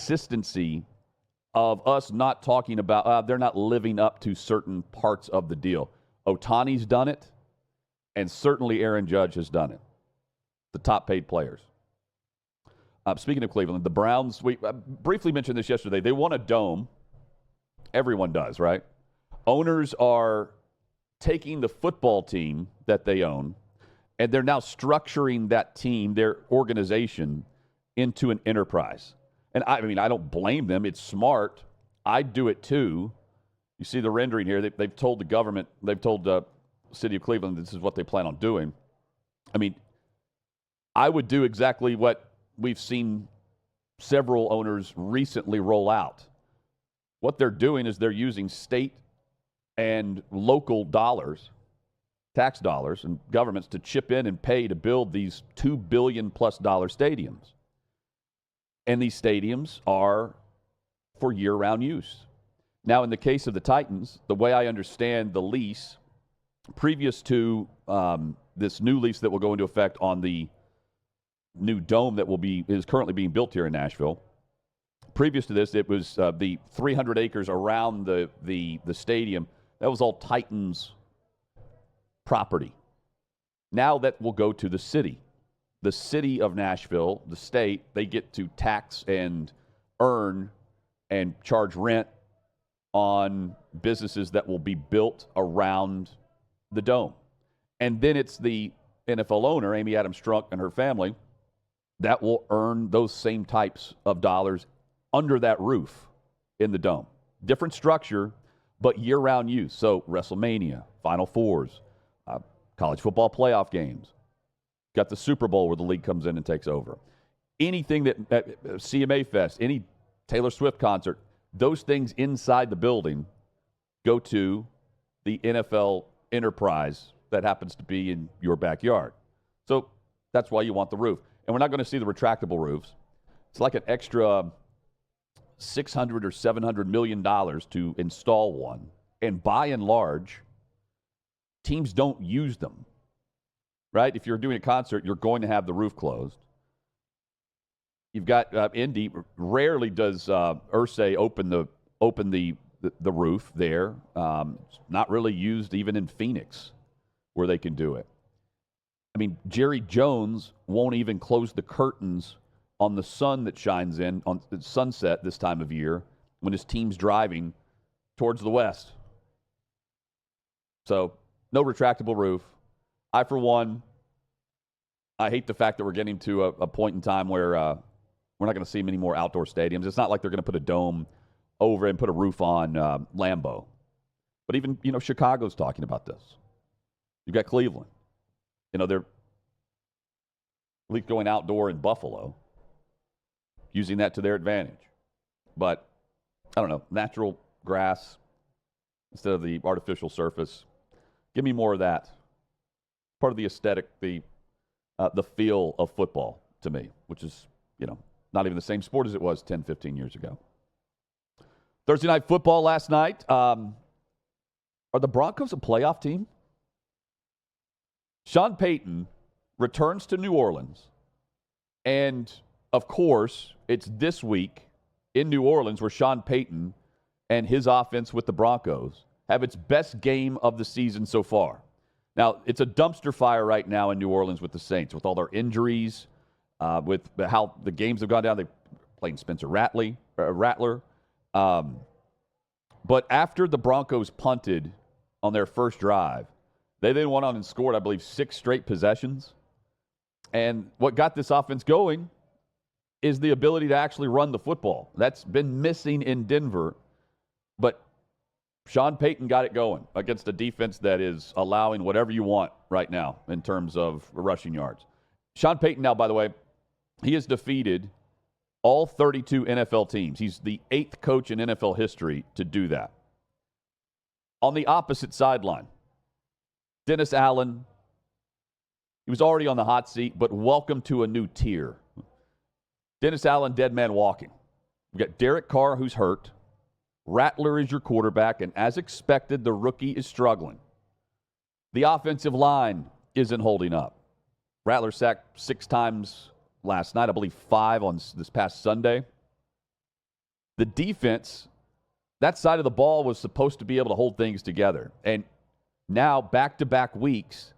consistency of us not talking about they're not living up to certain parts of the deal. Ohtani's done it, and certainly Aaron Judge has done it. The top paid players. Speaking of Cleveland, the Browns, we briefly mentioned this yesterday. They want a dome. Everyone does, right? Owners are taking the football team that they own, and they're now structuring that team, their organization, into an enterprise. And I mean, I don't blame them. It's smart. I'd do it too. You see the rendering here. They've told the government, they've told the city of Cleveland this is what they plan on doing. I mean, I would do exactly what we've seen several owners recently roll out. What they're doing is they're using state and local dollars, tax dollars, and governments to chip in and pay to build these $2 billion+ stadiums. And these stadiums are for year-round use. Now, in the case of the Titans, the way I understand the lease, previous to this new lease that will go into effect on the new dome that is currently being built here in Nashville. Previous to this, it was the 300 acres around the stadium. That was all Titans property. Now that will go to the city. The city of Nashville, the state, they get to tax and earn and charge rent on businesses that will be built around the dome. And then it's the NFL owner, Amy Adams Strunk, and her family that will earn those same types of dollars under that roof in the dome. Different structure, but year-round use. So WrestleMania, Final Fours, college football playoff games. Got the Super Bowl where the league comes in and takes over. Anything that CMA Fest, any Taylor Swift concert, those things inside the building go to the NFL enterprise that happens to be in your backyard. So that's why you want the roof. And we're not going to see the retractable roofs. It's like an extra $600 or $700 million to install one. And by and large, teams don't use them, right? If you're doing a concert, you're going to have the roof closed. You've got Indy. Rarely does Irsay open the roof there. It's not really used even in Phoenix where they can do it. I mean, Jerry Jones won't even close the curtains on the sun that shines in on the sunset this time of year when his team's driving towards the west. So, no retractable roof. I, for one, I hate the fact that we're getting to a point in time where we're not going to see many more outdoor stadiums. It's not like they're going to put a dome over and put a roof on Lambeau. But even, Chicago's talking about this. You've got Cleveland. They're at least going outdoor in Buffalo, using that to their advantage. But, I don't know, natural grass instead of the artificial surface. Give me more of that. Part of the aesthetic, the feel of football to me, which is, not even the same sport as it was 10, 15 years ago. Thursday night football last night. Are the Broncos a playoff team? Sean Payton returns to New Orleans. And, of course, it's this week in New Orleans where Sean Payton and his offense with the Broncos have its best game of the season so far. Now, it's a dumpster fire right now in New Orleans with the Saints, with all their injuries, with how the games have gone down. They're playing Spencer Rattler. But after the Broncos punted on their first drive, they then went on and scored, I believe, 6 straight possessions. And what got this offense going is the ability to actually run the football. That's been missing in Denver. But Sean Payton got it going against a defense that is allowing whatever you want right now in terms of rushing yards. Sean Payton now, by the way, he has defeated all 32 NFL teams. He's the 8th coach in NFL history to do that. On the opposite sideline, Dennis Allen, he was already on the hot seat, but welcome to a new tier. Dennis Allen, dead man walking. We've got Derek Carr, who's hurt. Rattler is your quarterback, and as expected, the rookie is struggling. The offensive line isn't holding up. Rattler sacked 6 times last night, I believe 5 on this past Sunday. the defense, that side of the ball was supposed to be able to hold things together. And now, back-to-back weeks,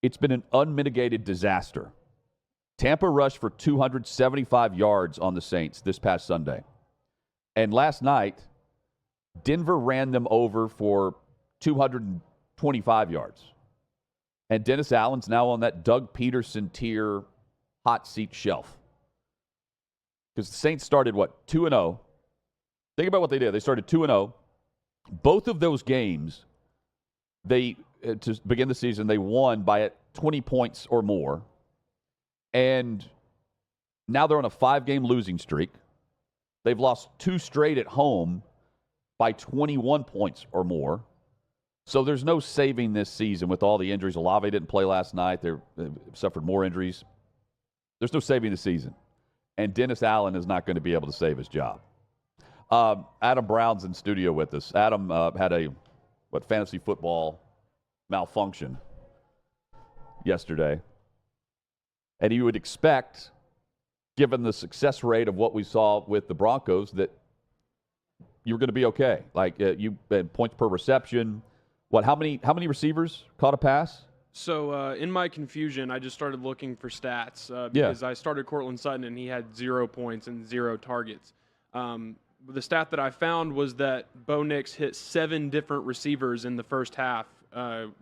it's been an unmitigated disaster. Tampa rushed for 275 yards on the Saints this past Sunday. And last night, Denver ran them over for 225 yards. And Dennis Allen's now on that Doug Peterson tier hot seat shelf. Because the Saints started, 2-0. Think about what they did. They started 2-0. Both of those games, to begin the season, they won by 20 points or more. And now they're on a 5-game losing streak. They've lost 2 straight at home by 21 points or more. So there's no saving this season with all the injuries. Olave didn't play last night. They suffered more injuries. There's no saving the season. And Dennis Allen is not going to be able to save his job. Adam Brown's in studio with us. Adam had a fantasy football malfunction yesterday. And you would expect, given the success rate of what we saw with the Broncos, that you were going to be okay. Like you had points per reception. How many receivers caught a pass? So in my confusion, I just started looking for stats because I started Cortland Sutton and he had 0 points and 0 targets. The stat that I found was that Bo Nix hit 7 different receivers in the first half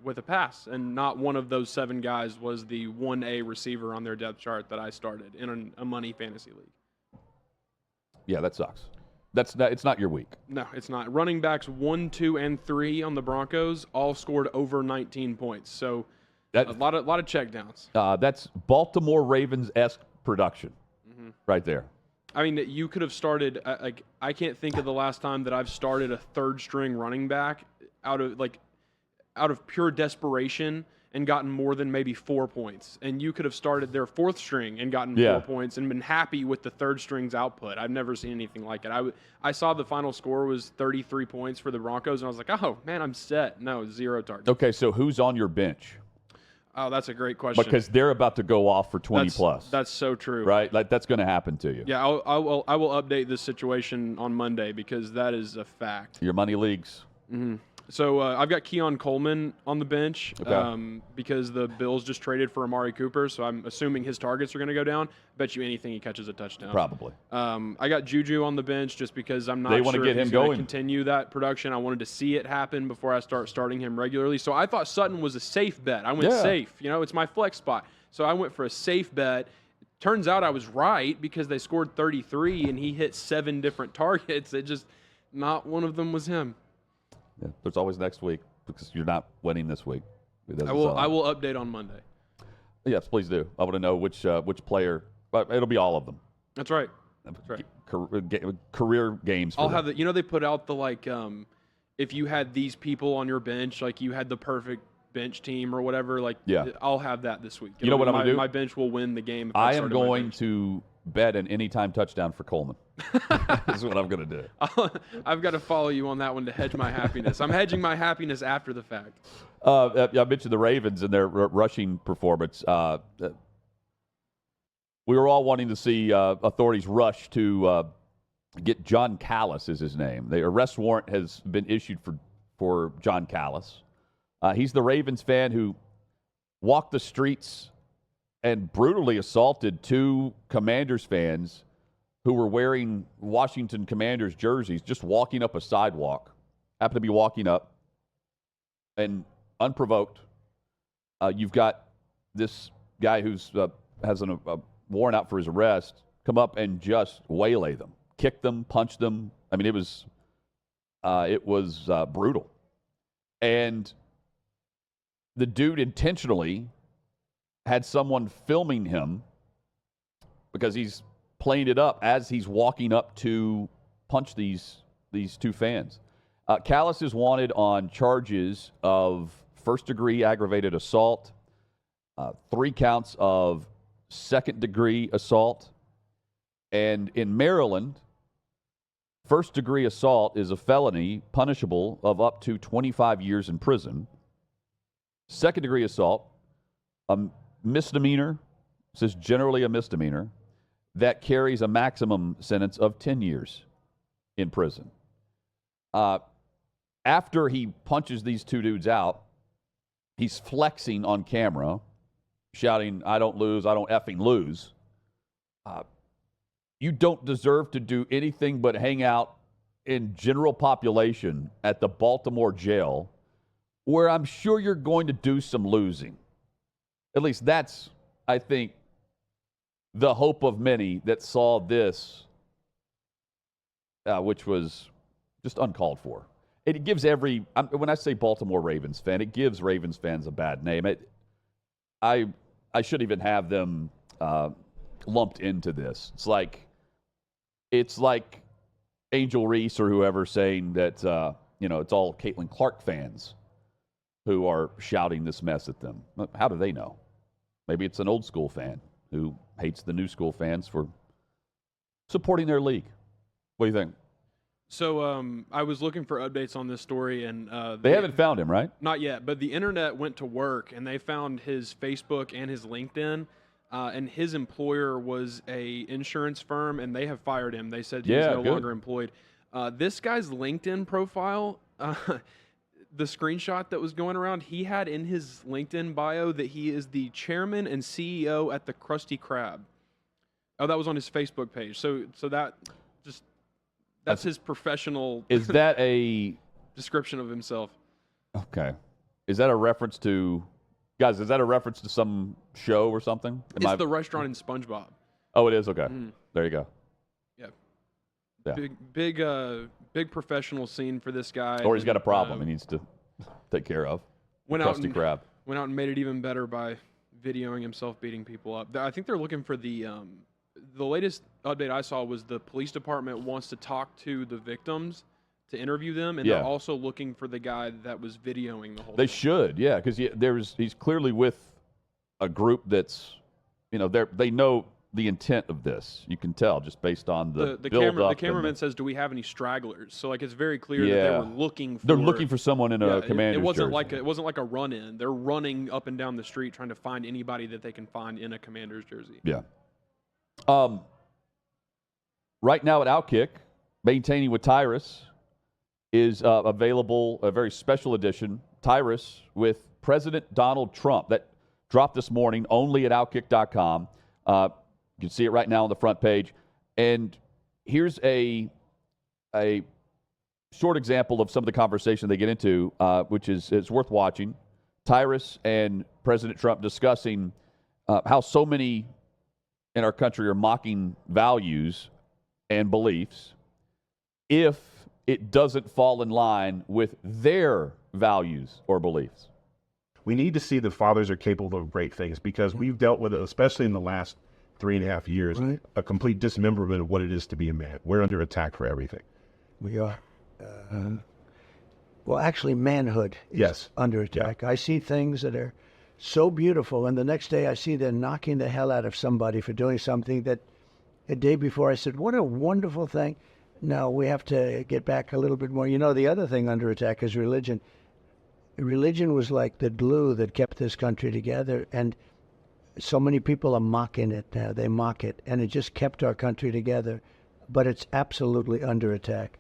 with a pass, and not one of those 7 guys was the 1A receiver on their depth chart that I started in a money fantasy league. Yeah, that sucks. It's not your week. No, it's not. Running backs 1, 2, and 3 on the Broncos all scored over 19 points. So a lot of checkdowns. That's Baltimore Ravens-esque production right there. I mean, you could have started I can't think of the last time that I've started a third-string running back out of pure desperation and gotten more than maybe 4 points. And you could have started their 4th string and gotten 4 points and been happy with the 3rd string's output. I've never seen anything like it. I saw the final score was 33 points for the Broncos, and I was like, oh, man, I'm set. No, 0 targets. Okay, so who's on your bench? Oh, that's a great question. Because they're about to go off for 20-plus. That's so true. Right? Like, that's going to happen to you. Yeah, I will update this situation on Monday because that is a fact. Your money leagues. Mm-hmm. So I've got Keon Coleman on the bench because the Bills just traded for Amari Cooper, so I'm assuming his targets are going to go down. Bet you anything he catches a touchdown. Probably. I got Juju on the bench just because I'm not sure if he's going to continue that production. I wanted to see it happen before I start starting him regularly. So I thought Sutton was a safe bet. I went safe. It's my flex spot. So I went for a safe bet. Turns out I was right because they scored 33 and he hit 7 different targets. It just, not one of them was him. Yeah, there's always next week because you're not winning this week. I will update on Monday. Yes, please do. I want to know which player. But it'll be all of them. That's right. That's right. Career games. I'll have the. They put out the if you had these people on your bench, like you had the perfect bench team or whatever. I'll have that this week. You know what I'm going to do? My bench will win the game. If I am going to bet an anytime touchdown for Coleman. This is what I'm going to do. I've got to follow you on that one to hedge my happiness. I'm hedging my happiness after the fact. I mentioned the Ravens and their rushing performance. We were all wanting to see authorities rush to get John Callis is his name. The arrest warrant has been issued for John Callis. He's the Ravens fan who walked the streets and brutally assaulted 2 Commanders fans who were wearing Washington Commanders jerseys, just walking up a sidewalk. Happened to be walking up, and unprovoked, you've got this guy who's has a warrant out for his arrest come up and just waylay them, kick them, punch them. I mean, it was brutal. And the dude intentionally had someone filming him because he's playing it up as he's walking up to punch these 2 fans. Callis is wanted on charges of first-degree aggravated assault, 3 counts of second-degree assault, and in Maryland, first-degree assault is a felony punishable of up to 25 years in prison. Second-degree assault, a misdemeanor, this is generally a misdemeanor, that carries a maximum sentence of 10 years in prison. After he punches these two dudes out, he's flexing on camera, shouting, "I don't lose, I don't effing lose." You don't deserve to do anything but hang out in general population at the Baltimore jail, where I'm sure you're going to do some losing. At least that's, I think, the hope of many that saw this, which was just uncalled for. It gives when I say Baltimore Ravens fan, it gives Ravens fans a bad name. I shouldn't even have them lumped into this. It's like Angel Reese or whoever saying that it's all Caitlin Clark fans who are shouting this mess at them. How do they know? Maybe it's an old school fan who hates the new school fans for supporting their league. What do you think? So I was looking for updates on this story, and they haven't found him, right? Not yet, but the internet went to work, and they found his Facebook and his LinkedIn, and his employer was a insurance firm, and they have fired him. They said he's no longer employed. This guy's LinkedIn profile, the screenshot that was going around, he had in his LinkedIn bio that he is the chairman and CEO at the Krusty Krab. Oh, that was on his Facebook page. So that just... That's his professional. Is that a description of himself? Okay. Is that a reference to, guys? Is that a reference to some show or something? It's the restaurant in SpongeBob. Oh, it is. Okay. There you go. Yeah. Big professional scene for this guy. Or he's got a problem he needs to take care of. Krusty Krab went out and made it even better by videoing himself beating people up. I think they're looking for the latest update I saw was the police department wants to talk to the victims to interview them, and they're also looking for the guy that was videoing the whole thing. They should, because he's clearly with a group that's, they know the intent of this. You can tell just based on the build-up. The cameraman says, "Do we have any stragglers?" So it's very clear that they were looking for. They're looking for someone in a commander's jersey. It wasn't like a run-in. They're running up and down the street trying to find anybody that they can find in a commander's jersey. Yeah. Right now at OutKick, Maintaining with Tyrus is available, a very special edition, Tyrus with President Donald Trump. That dropped this morning only at OutKick.com. You can see it right now on the front page. And here's a short example of some of the conversation they get into, which is worth watching. Tyrus and President Trump discussing how so many in our country are mocking values and beliefs if it doesn't fall in line with their values or beliefs. We need to see that fathers are capable of great things, because we've dealt with it, especially in the last 3.5 years, a complete dismemberment of what it is to be a man. We're under attack for everything. We are. Well, actually, manhood is under attack. I see things that are so beautiful, and the next day I see they're knocking the hell out of somebody for doing something that a day before I said, what a wonderful thing. No, we have to get back a little bit more. The other thing under attack is religion. Religion was like the glue that kept this country together, and so many people are mocking it now. They mock it, and it just kept our country together, but it's absolutely under attack.